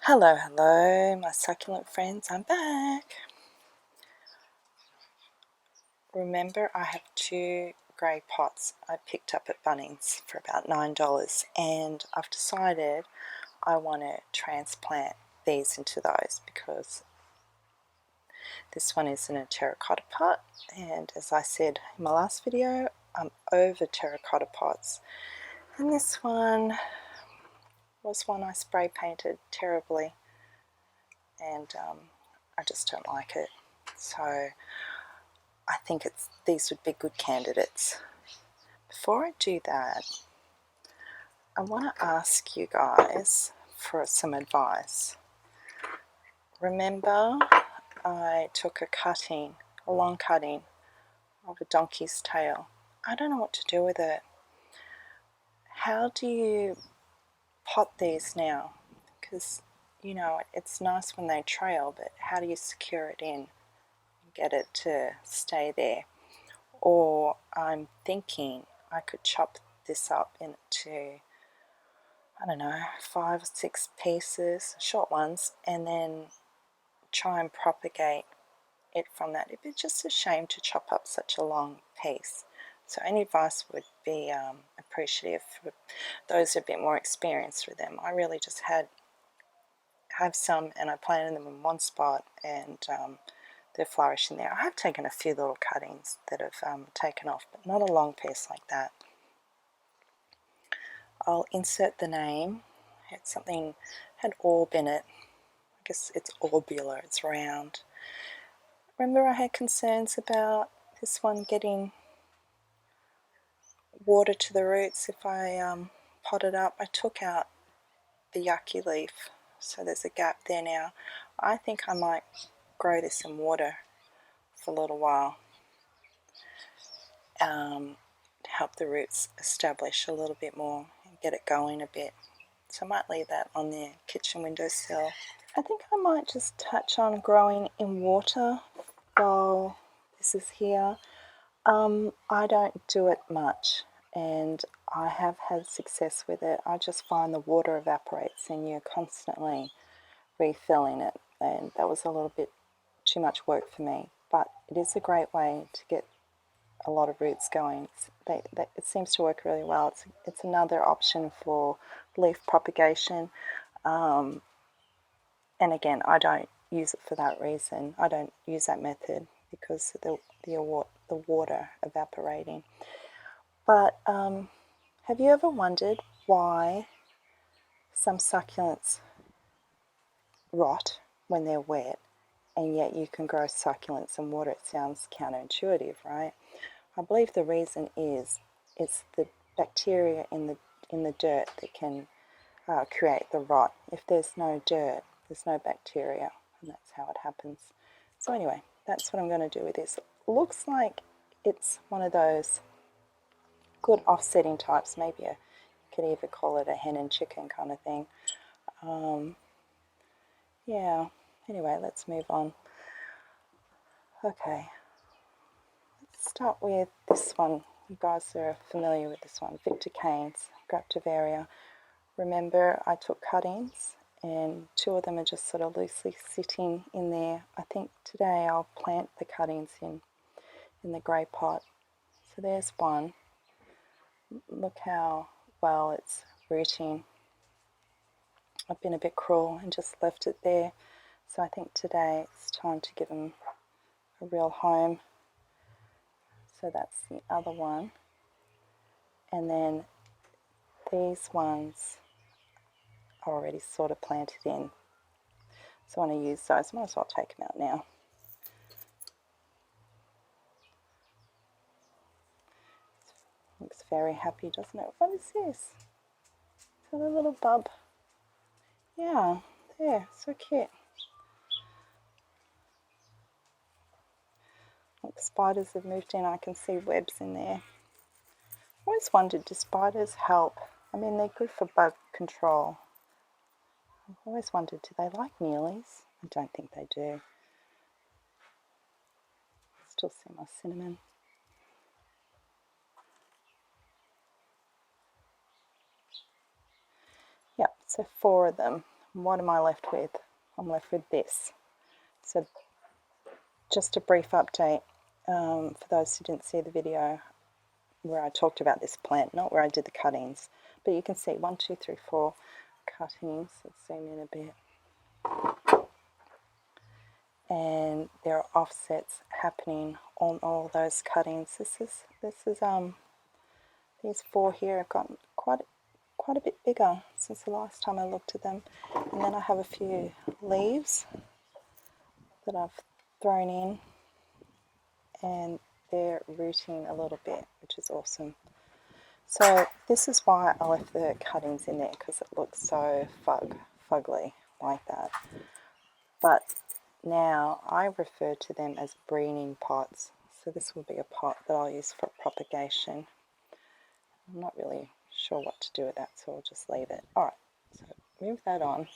Hello, hello, my succulent friends, I'm back. Remember, I have two grey pots I picked up at Bunnings for about $9, and I've decided I want to transplant these into those because this one is in a terracotta pot, and as I said in my last video, I'm over terracotta pots, and this one was one I spray painted terribly, and I just don't like it. So I think these would be good candidates. Before I do that, I want to ask you guys for some advice. Remember, I took a long cutting of a donkey's tail. I don't know what to do with it. How do you pot these now? Because, you know, it's nice when they trail, but how do you secure it in and get it to stay there? Or I'm thinking I could chop this up into, I don't know, 5 or 6 pieces, short ones, and then try and propagate it from that. It'd be just a shame to chop up such a long piece. So any advice would be appreciative for those a bit more experienced with them. I really just have some, and I planted them in one spot, and they're flourishing there. I have taken a few little cuttings that have taken off, but not a long piece like that. I'll insert the name. It's something, had orb in it. I guess it's orbular, it's round. Remember I had concerns about this one getting water to the roots if I potted up. I took out the yucky leaf, so there's a gap there now. I think I might grow this in water for a little while. Help the roots establish a little bit more and get it going a bit. So I might leave that on the kitchen windowsill. I think I might just touch on growing in water while this is here. I don't do it much, and I have had success with it. I just find the water evaporates and you're constantly refilling it, and that was a little bit too much work for me, but it is a great way to get a lot of roots going. It seems to work really well. It's another option for leaf propagation, and again, I don't use it for that reason. I don't use that method because of the water evaporating. But have you ever wondered why some succulents rot when they're wet, and yet you can grow succulents in water? It sounds counterintuitive, right? I believe the reason is it's the bacteria in the dirt that can create the rot. If there's no dirt, there's no bacteria, and that's how it happens. So anyway, that's what I'm going to do with this. Looks like it's one of those good offsetting types. Maybe you could even call it a hen and chicken kind of thing. Yeah, anyway, let's move on. Okay, let's start with this one. You guys are familiar with this one, Victor Kane's Graptos. Remember, I took cuttings, and 2 of them are just sort of loosely sitting in there. I think today I'll plant the cuttings in the grey pot. So there's one. Look how well it's rooting. I've been a bit cruel and just left it there. So I think today it's time to give them a real home. So that's the other one. And then these ones are already sort of planted in. So I want to use those. Might as well take them out now. Looks very happy, doesn't it? What is this? Is that a little bub? Yeah, there, so cute. Look, spiders have moved in. I can see webs in there. I always wondered, do spiders help? I mean, they're good for bug control. I've always wondered, do they like mealies? I don't think they do. Still see my cinnamon. Yep, so 4 of them. What am I left with? I'm left with this. So just a brief update for those who didn't see the video where I talked about this plant, not where I did the cuttings, but you can see 1, 2, 3, 4 cuttings. Let's zoom in a bit. And there are offsets happening on all those cuttings. These 4 here have gotten quite a bit bigger since the last time I looked at them. And then I have a few leaves that I've thrown in, and they're rooting a little bit, which is awesome. So this is why I left the cuttings in there, because it looks so fugly like that. But now I refer to them as breeding pots. So this will be a pot that I'll use for propagation. I'm not really sure what to do with that, so I'll just leave it. Alright, so move that on.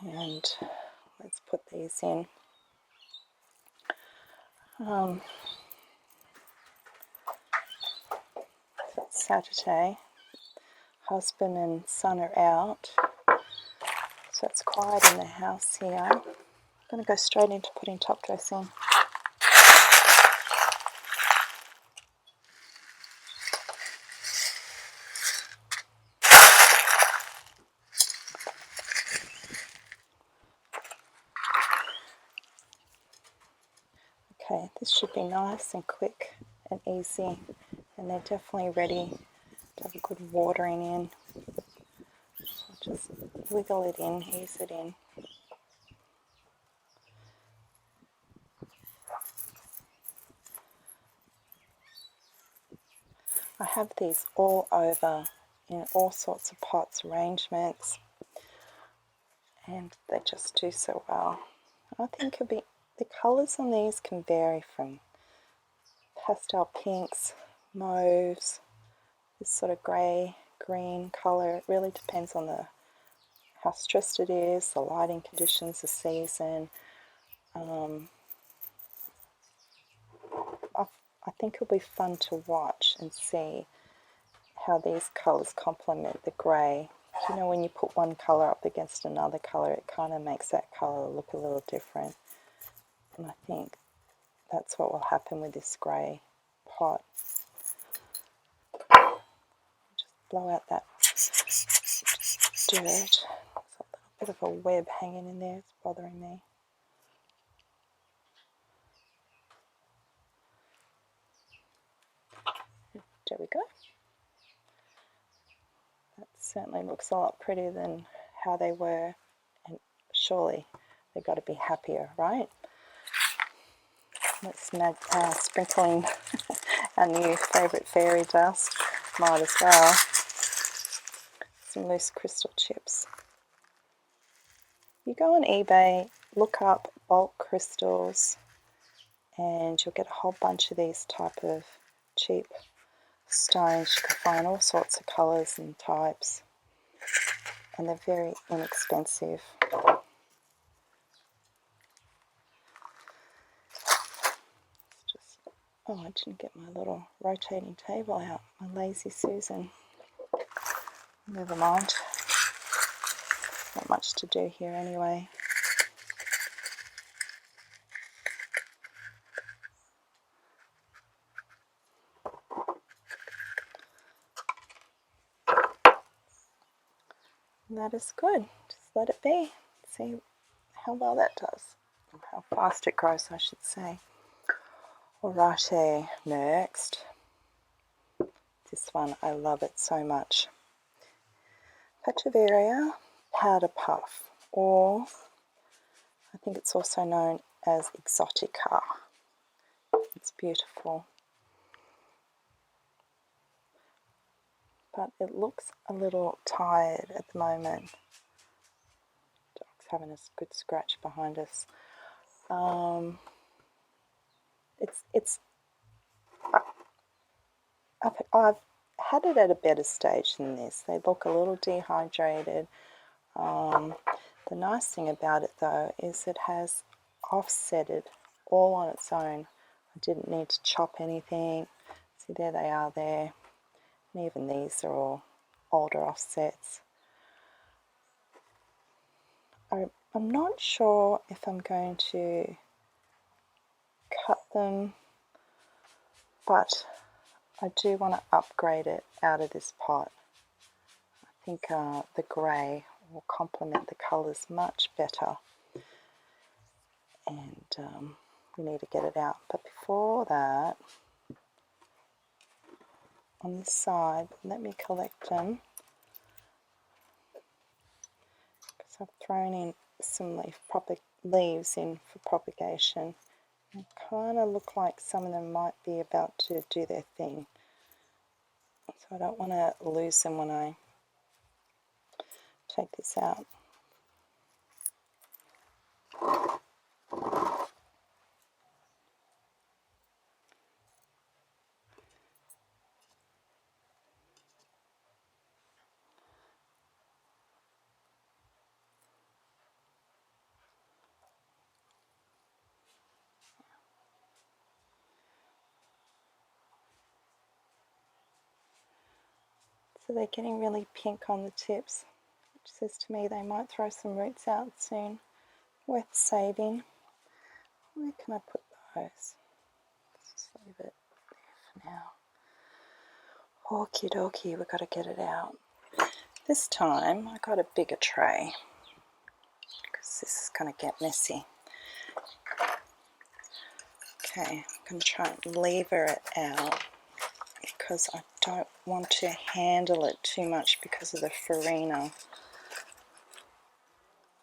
And let's put these in. So it's Saturday. Husband and son are out. So it's quiet in the house here. I'm going to go straight into putting top dress in. Okay, this should be nice and quick and easy, and they're definitely ready to have a good watering in. So just wiggle it in, ease it in. I have these all over in all sorts of pots, arrangements, and they just do so well. I think the colours on these can vary from pastel pinks, mauves, this sort of grey, green colour. It really depends on how stressed it is, the lighting conditions, the season. I think it'll be fun to watch and see how these colours complement the grey. You know, when you put one colour up against another colour, it kind of makes that colour look a little different. And I think that's what will happen with this grey pot. Just blow out that dirt. There's a little bit of a web hanging in there, it's bothering me. There we go. That certainly looks a lot prettier than how they were, and surely they've got to be happier, right? Let's sprinkle in our new favourite fairy dust. Might as well. Some loose crystal chips. You go on eBay, look up bulk crystals, and you'll get a whole bunch of these type of cheap stones. You can find all sorts of colours and types, and they're very inexpensive. Oh, I didn't get my little rotating table out, my lazy Susan. Never mind. Not much to do here anyway. And that is good. Just let it be. See how well that does. How fast it grows, I should say. Alrighty, next. This one, I love it so much. Pachiveria powder puff, or I think it's also known as exotica. It's beautiful. But it looks a little tired at the moment. Dog's having a good scratch behind us. I've had it at a better stage than this. They look a little dehydrated. The nice thing about it though is it has offsetted all on its own. I didn't need to chop anything. See, there they are there. And even these are all older offsets. I'm not sure if I'm going to cut them, but I do want to upgrade it out of this pot. I think the grey will complement the colours much better, and we need to get it out. But before that, on the side, let me collect them, because I've thrown in some leaves in for propagation. They kind of look like some of them might be about to do their thing, so I don't want to lose them when I take this out. So they're getting really pink on the tips, which says to me they might throw some roots out soon. Worth saving. Where can I put those? Let's just leave it there for now. Okie dokie, we've got to get it out. This time I got a bigger tray, because this is going to get messy. Okay, I'm going to try and lever it out, because I don't want to handle it too much because of the farina.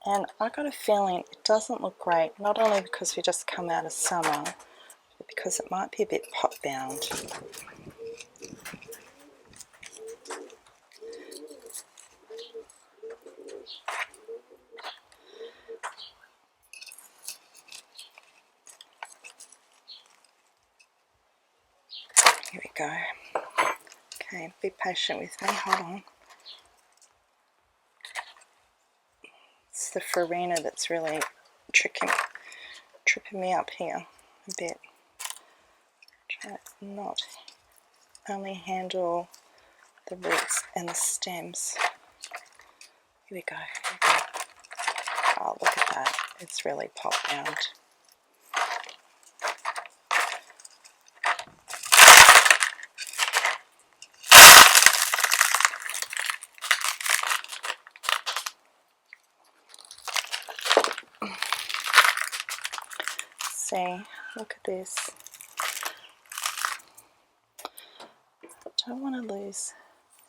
And I got a feeling it doesn't look great, not only because we just come out of summer, but because it might be a bit pot bound. Here we go. Okay, be patient with me, hold on. It's the farina that's really tripping me up here a bit. Try to not only handle the roots and the stems. Here we go, here we go. Oh, look at that. It's really pot bound. See, look at this. I don't want to lose.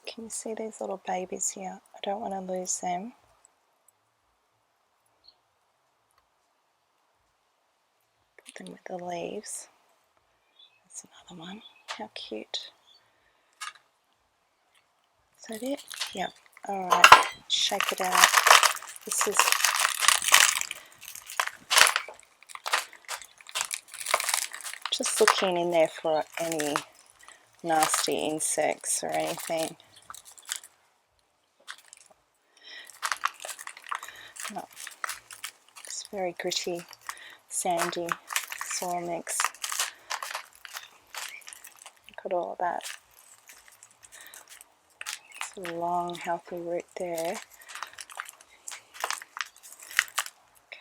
Can you see these little babies here? I don't want to lose them. Put them with the leaves. That's another one. How cute. Is that it? Yep. Alright, shake it out. This is just looking in there for any nasty insects or anything. No, it's very gritty, sandy soil mix. Look at all of that. It's a long, healthy root there.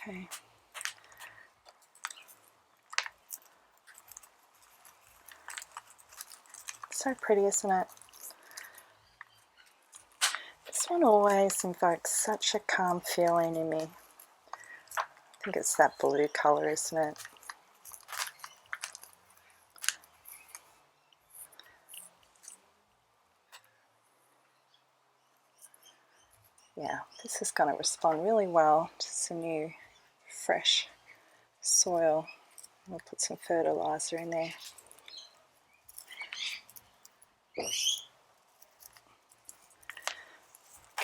Okay. So pretty, isn't it? This one always invokes such a calm feeling in me. I think it's that blue colour, isn't it? Yeah, this is going to respond really well to some new, fresh soil. We'll put some fertiliser in there.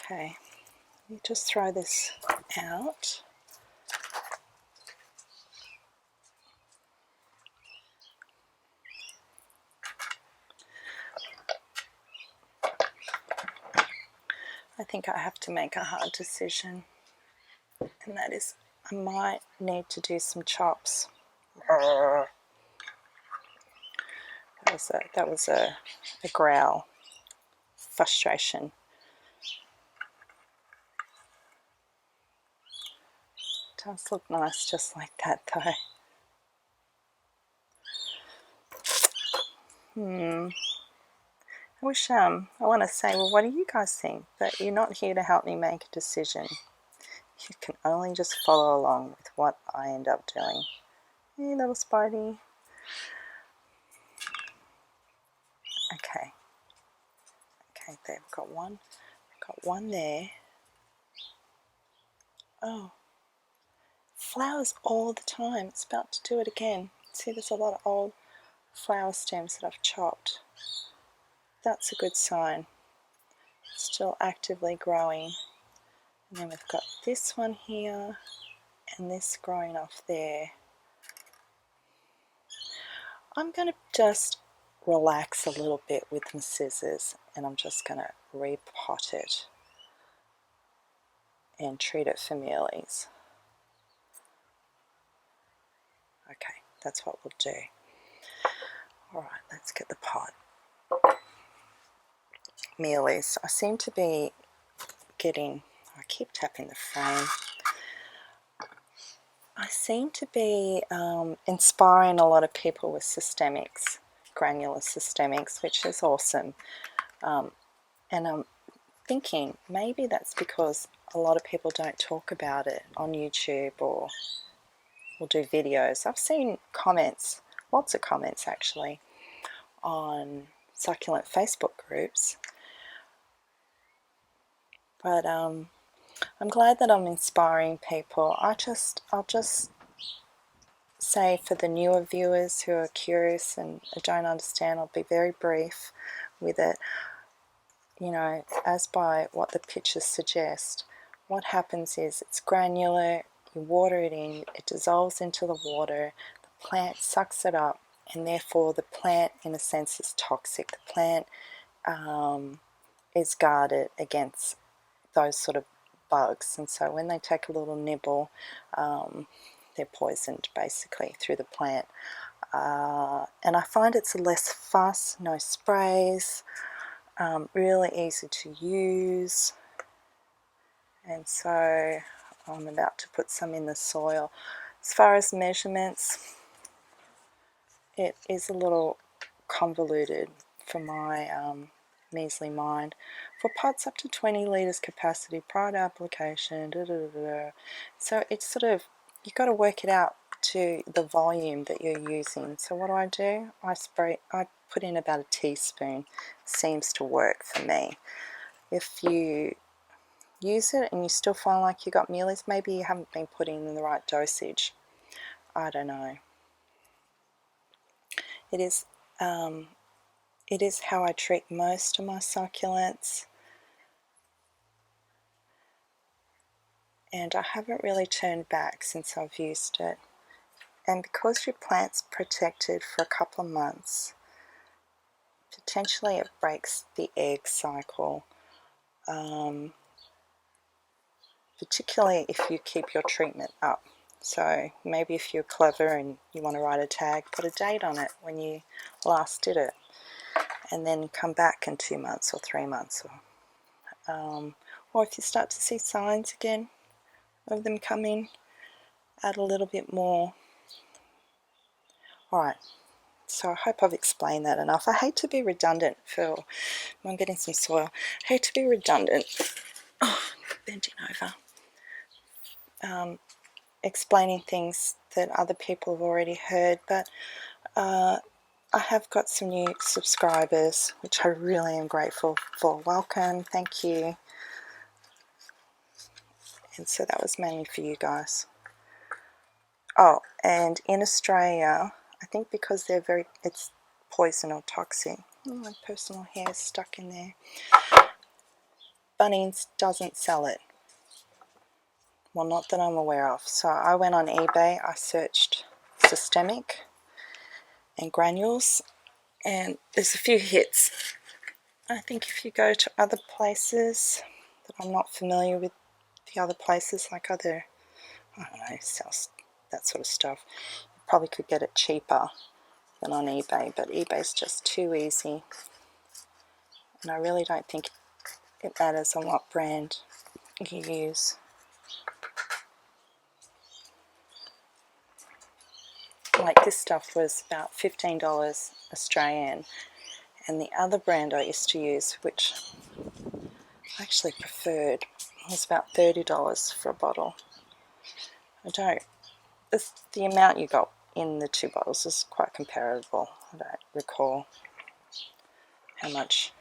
Okay, you just throw this out. I think I have to make a hard decision, and that is I might need to do some chops. That was a growl, frustration. does look nice just like that though. I wish, I want to say, well, what do you guys think? But you're not here to help me make a decision. You can only just follow along with what I end up doing. Hey, little Spidey. Okay. Okay, there, we've got one. We've got one there. Oh. Flowers all the time. It's about to do it again. See, there's a lot of old flower stems that I've chopped. That's a good sign. Still actively growing. And then we've got this one here and this growing off there. I'm going to just relax a little bit with my scissors, and I'm just going to repot it and treat it for mealies. Okay, that's what we'll do. Alright, let's get the pot. Mealies. I seem to be getting, I keep tapping the frame. I seem to be inspiring a lot of people with systemics, granular systemics, which is awesome. And I'm thinking maybe that's because a lot of people don't talk about it on YouTube or will do videos. I've seen comments, lots of comments actually, on succulent Facebook groups. But I'm glad that I'm inspiring people. I'll just say, for the newer viewers who are curious and don't understand, I'll be very brief with it. You know, as by what the pictures suggest, what happens is it's granular, you water it in, it dissolves into the water, the plant sucks it up, and therefore the plant in a sense is toxic. The plant is guarded against those sort of bugs, and so when they take a little nibble, they're poisoned basically through the plant. And I find it's less fuss, no sprays, really easy to use. And so I'm about to put some in the soil. As far as measurements, it is a little convoluted for my measly mind. For pots up to 20 litres capacity prior to application, so it's sort of, you've got to work it out to the volume that you're using. So what do? I put in about a teaspoon. Seems to work for me. If you use it and you still find like you got mealies, maybe you haven't been putting in the right dosage. I don't know. It is how I treat most of my succulents, and I haven't really turned back since I've used it. And because your plant's protected for a couple of months, potentially it breaks the egg cycle, particularly if you keep your treatment up. So maybe if you're clever and you want to write a tag, put a date on it when you last did it, and then come back in 2 months or 3 months, or if you start to see signs again of them coming, add a little bit more. Alright, so I hope I've explained that enough. I hate to be redundant, Phil. I'm getting some soil. I hate to be redundant. Oh, bending over. Explaining things that other people have already heard, but I have got some new subscribers, which I really am grateful for. Welcome, thank you. And so that was mainly for you guys. Oh, and in Australia, I think because it's poison or toxic. Oh, my personal hair is stuck in there. Bunnings doesn't sell it. Well, not that I'm aware of. So I went on eBay, I searched systemic and granules, and there's a few hits. I think if you go to other places that I'm not familiar with, the other places like other, I don't know, sells that sort of stuff, you probably could get it cheaper than on eBay, but eBay's just too easy, and I really don't think it matters on what brand you use. like this stuff was about $15 Australian, and the other brand I used to use, which I actually preferred, was about $30 for a bottle. The amount you got in the two bottles is quite comparable. I don't recall how much,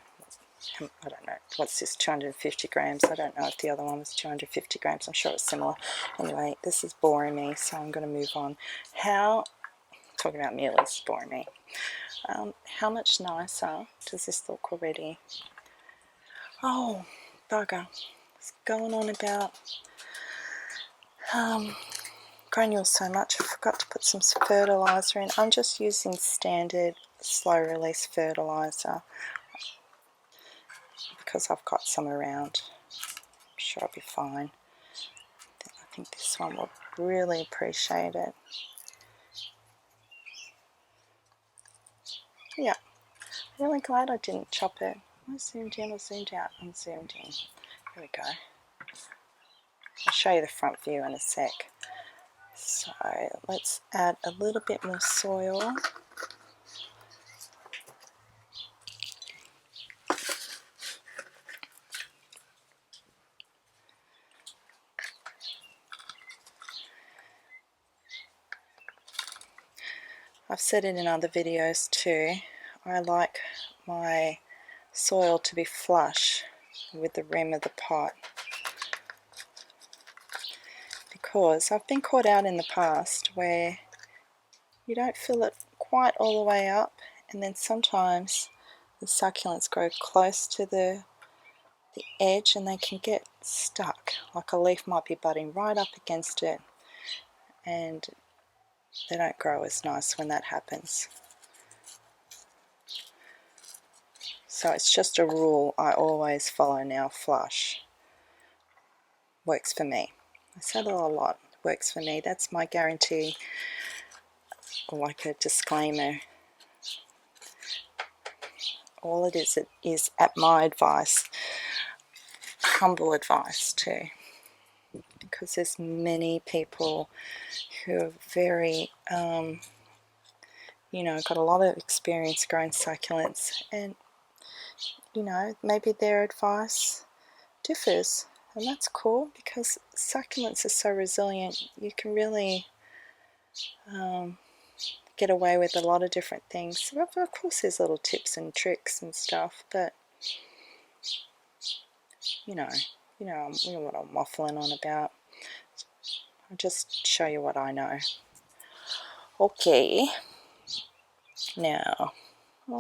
I don't know, what's this, 250 grams? I don't know if the other one was 250 grams. I'm sure it's similar. Anyway, this is boring me, so I'm going to move on. Talking about mealies, boring me. How much nicer does this look already? Oh, bugger. It's going on about granules so much. I forgot to put some fertilizer in. I'm just using standard slow release fertilizer because I've got some around. I'm sure I'll be fine. I think this one will really appreciate it. Yeah, really glad I didn't chop it. I zoomed in or zoomed out? I'm zoomed in. Here we go. I'll show you the front view in a sec. So let's add a little bit more soil. I've said it in other videos too, I like my soil to be flush with the rim of the pot, because I've been caught out in the past where you don't fill it quite all the way up, and then sometimes the succulents grow close to the edge and they can get stuck, like a leaf might be butting right up against it, and they don't grow as nice when that happens. So it's just a rule I always follow now, flush. Works for me. I say that a lot, works for me. That's my guarantee, like a disclaimer. All it is at my advice, humble advice too, because there's many people who are very, got a lot of experience growing succulents, and maybe their advice differs, and that's cool, because succulents are so resilient. You can really get away with a lot of different things. Of course there's little tips and tricks and stuff, but you know what I'm waffling on about. I'll just show you what I know. Okay, now, I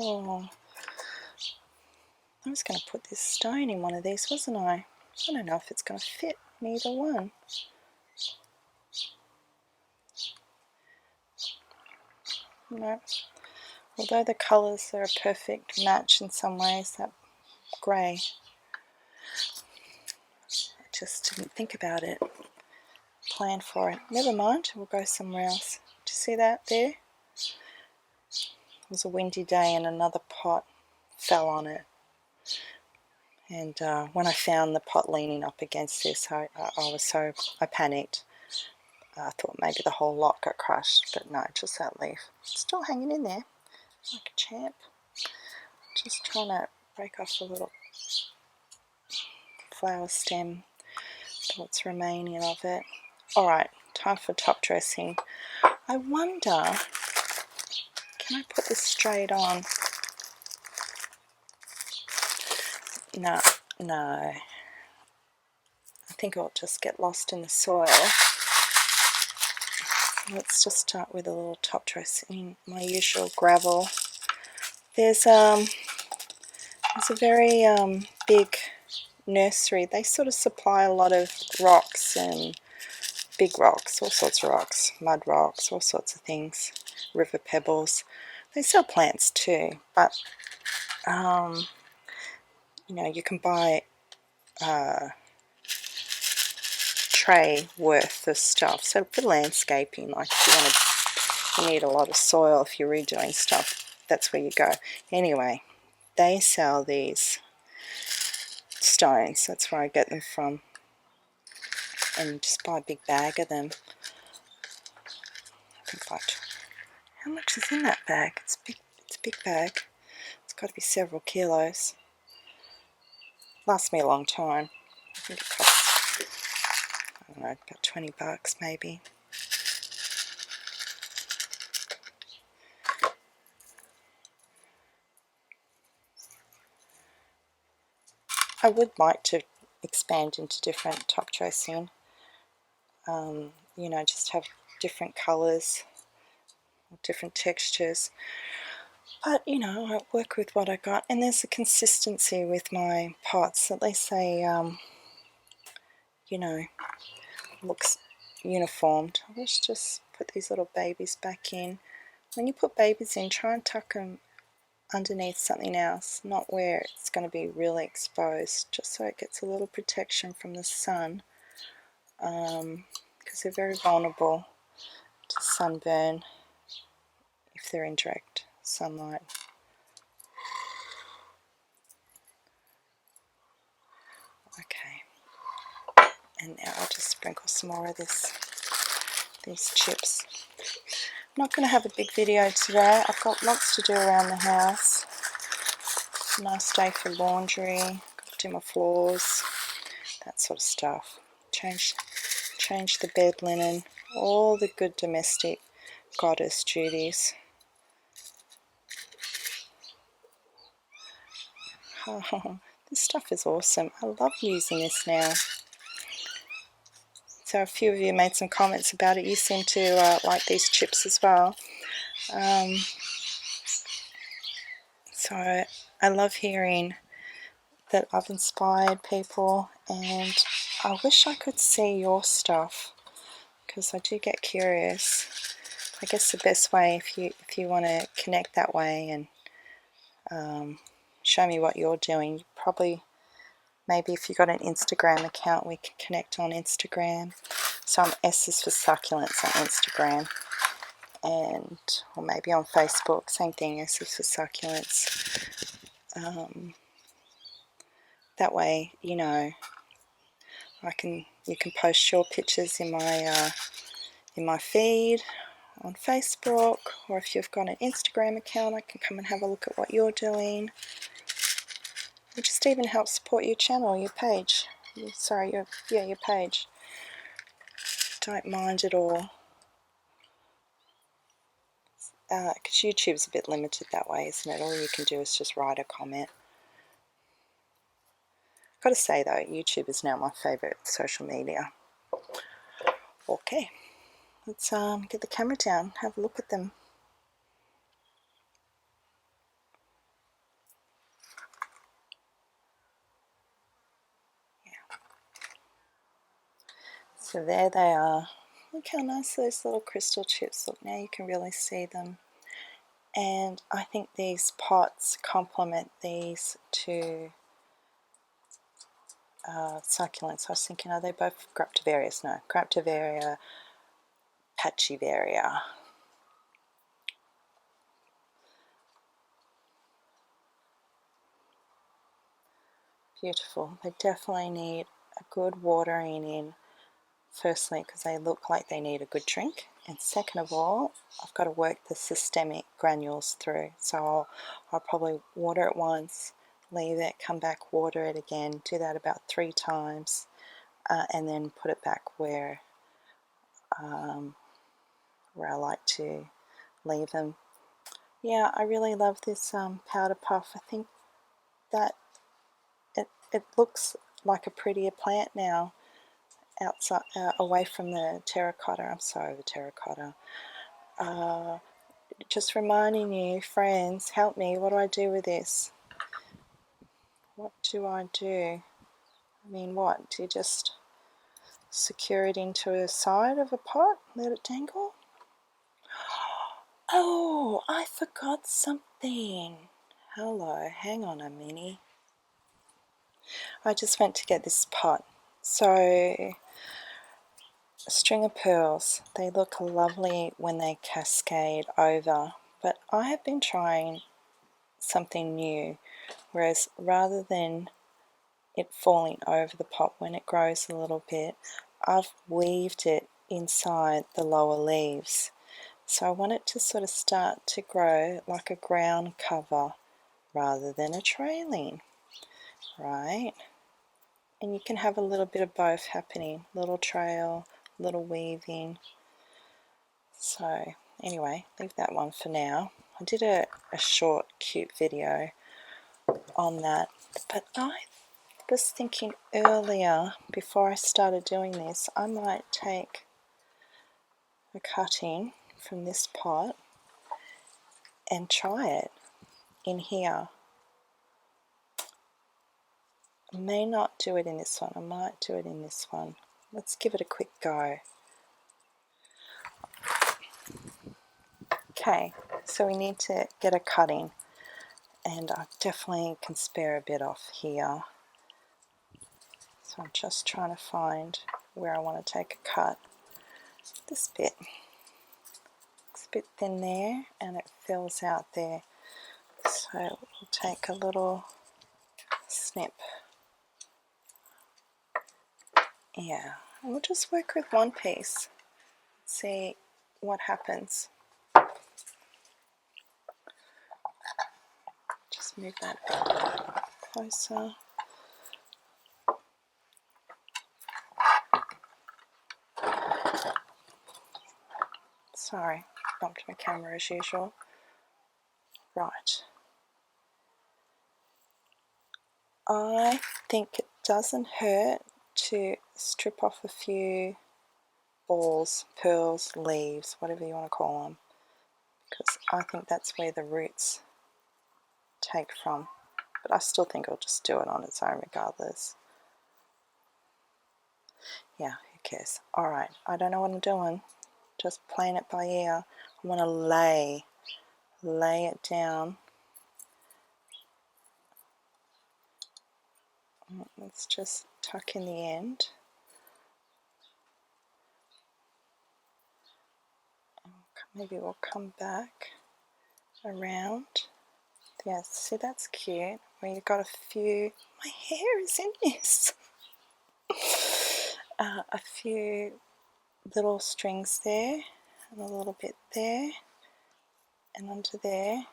was going to put this stone in one of these, wasn't I? I don't know if it's going to fit in either one. No. Although the colours are a perfect match in some ways, that grey. I just didn't think about it, plan for it. Never mind, we'll go somewhere else. Do you see that there? It was a windy day and another pot fell on it. And when I found the pot leaning up against this, I panicked. I thought maybe the whole lot got crushed, but no, just that leaf. Still hanging in there, like a champ. Just trying to break off a little flower stem, what's remaining of it. Alright, time for top dressing. I wonder, can I put this straight on? No. I think it'll just get lost in the soil. Let's just start with a little top dressing, my usual gravel. There's a very big nursery. They sort of supply a lot of rocks and big rocks, all sorts of rocks, mud rocks, all sorts of things, river pebbles. They sell plants too, but you can buy a tray worth of stuff. So for landscaping, like if you need a lot of soil, if you're redoing stuff, that's where you go. Anyway, they sell these stones. That's where I get them from, and just buy a big bag of them. I think like How much is in that bag? It's big. It's a big bag. It's got to be several kilos. Lasts me a long time. I think it costs, I don't know, about 20 bucks maybe. I would like to expand into different top dressing. You know, just have different colours, different textures. But, you know, I work with what I got. And there's a consistency with my pots. At least they, you know, looks uniformed. Let's just put these little babies back in. When you put babies in, try and tuck them underneath something else, not where it's going to be really exposed, just so it gets a little protection from the sun, because they're very vulnerable to sunburn if they're in direct sunlight. Okay, and now I'll just sprinkle some more of these chips. I'm not going to have a big video today. I've got lots to do around the house. Nice day for laundry. Got to do my floors, that sort of stuff. Change the bed linen, all the good domestic goddess duties. Oh, this stuff is awesome. I love using this now. So a few of you made some comments about it. You seem to like these chips as well. So I love hearing that I've inspired people, and I wish I could see your stuff, because I do get curious. I guess the best way, if you want to connect that way and show me what you're doing, probably maybe if you've got an Instagram account, we can connect on Instagram. So I'm S is for Succulents on Instagram, and or maybe on Facebook, same thing, S is for Succulents. That way, you know, you can post your pictures in my feed on Facebook, or if you've got an Instagram account, I can come and have a look at what you're doing. It just even helps support your channel, your page. Sorry, your page. Don't mind at all. Because YouTube's a bit limited that way, isn't it? All you can do is just write a comment. I've got to say though, YouTube is now my favourite social media. Okay, let's get the camera down, have a look at them. So there they are. Look how nice those little crystal chips look. Now you can really see them. And I think these pots complement these two succulents. I was thinking, are they both Graptovarias? No, Graptovaria Patchivaria. Beautiful. They definitely need a good watering in. Firstly, because they look like they need a good drink, and second of all, I've got to work the systemic granules through. So I'll probably water it once, leave it, come back, water it again, do that about 3 times, and then put it back where I like to leave them. Yeah, I really love this powder puff. I think that it looks like a prettier plant now, outside, away from the terracotta. I'm sorry, the terracotta. Just reminding you, friends, help me. What do I do with this? What do I do? I mean, what? Do you just secure it into a side of a pot? Let it dangle? Oh, I forgot something. Hello, hang on a minute. I just went to get this pot. So, a string of pearls. They look lovely when they cascade over, but I have been trying something new, whereas rather than it falling over the pot when it grows a little bit, I've weaved it inside the lower leaves, So I want it to sort of start to grow like a ground cover rather than a trailing, right? And you can have a little bit of both happening, little trail, little weaving. So anyway, leave that one for now. I did a short cute video on that, but I was thinking earlier, before I started doing this, I might take a cutting from this pot and try it in here. I may not do it in this one, I might do it in this one. Let's give it a quick go. Okay, so we need to get a cutting, and I definitely can spare a bit off here. So I'm just trying to find where I want to take a cut. This bit. It's a bit thin there and it fills out there. So we'll take a little snip. Yeah, and we'll just work with one piece. See what happens. Just move that a bit closer. Sorry, bumped my camera as usual. Right. I think it doesn't hurt to strip off a few balls, pearls, leaves, whatever you want to call them, because I think that's where the roots take from. But I still think I'll just do it on its own regardless. Yeah, who cares? Alright, I don't know what I'm doing. Just playing it by ear. I want to lay it down. Let's just tuck in the end. Maybe we'll come back around. Yeah, see, that's cute. Where you've got a few. My hair is in this. A few little strings there, and a little bit there, and under there.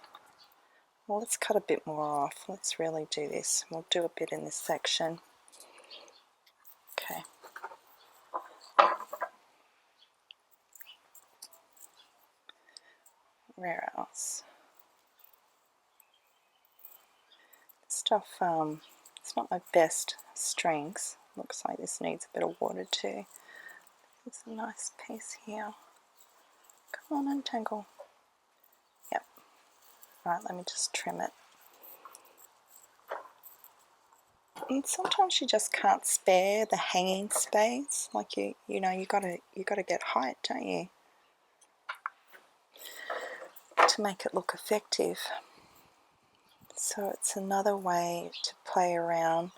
Well, let's cut a bit more off. Let's really do this. We'll do a bit in this section. Okay. Where else? This stuff, it's not my best strings. Looks like this needs a bit of water too. There's a nice piece here. Come on, untangle. Yep. Right, let me just trim it. And sometimes you just can't spare the hanging space. Like you know, you gotta get height, don't you, to make it look effective. So it's another way to play around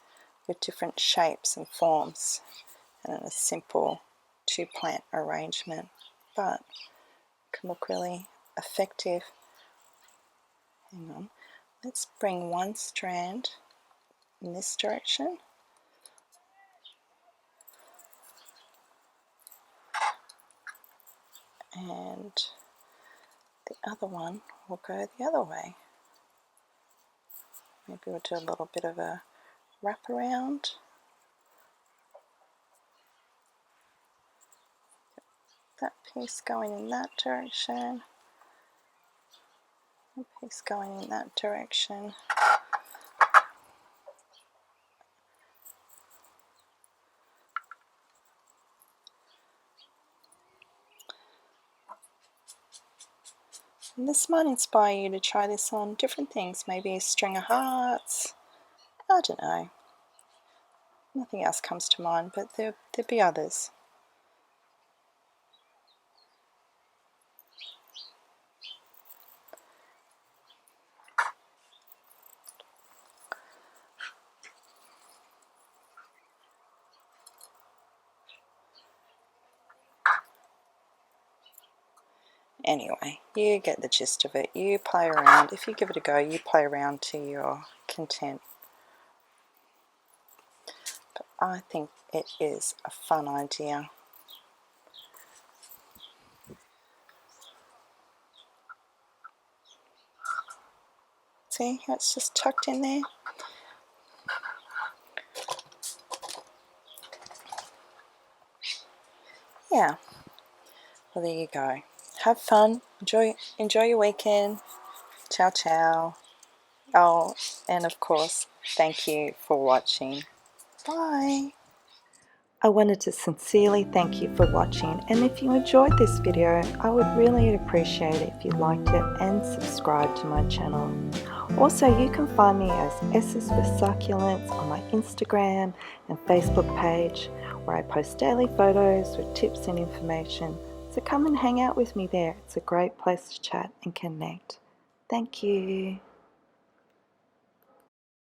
with different shapes and forms and in a simple two-plant arrangement, but it can look really effective. Hang on, let's bring one strand in this direction and the other one will go the other way. Maybe we'll do a little bit of a wrap around. That piece going in that direction, that piece going in that direction. And this might inspire you to try this on different things, maybe a string of hearts, I don't know. Nothing else comes to mind, but there'll be others. Anyway, you get the gist of it. You play around. If you give it a go, you play around to your content. But I think it is a fun idea. See how it's just tucked in there? Yeah, well there you go. Have fun, enjoy your weekend. Ciao ciao. Oh, and of course, thank you for watching. Bye. I wanted to sincerely thank you for watching, and if you enjoyed this video, I would really appreciate it if you liked it and subscribe to my channel. Also, you can find me as S's for Succulents on my Instagram and Facebook page, where I post daily photos with tips and information. So come and hang out with me there. It's a great place to chat and connect. Thank you.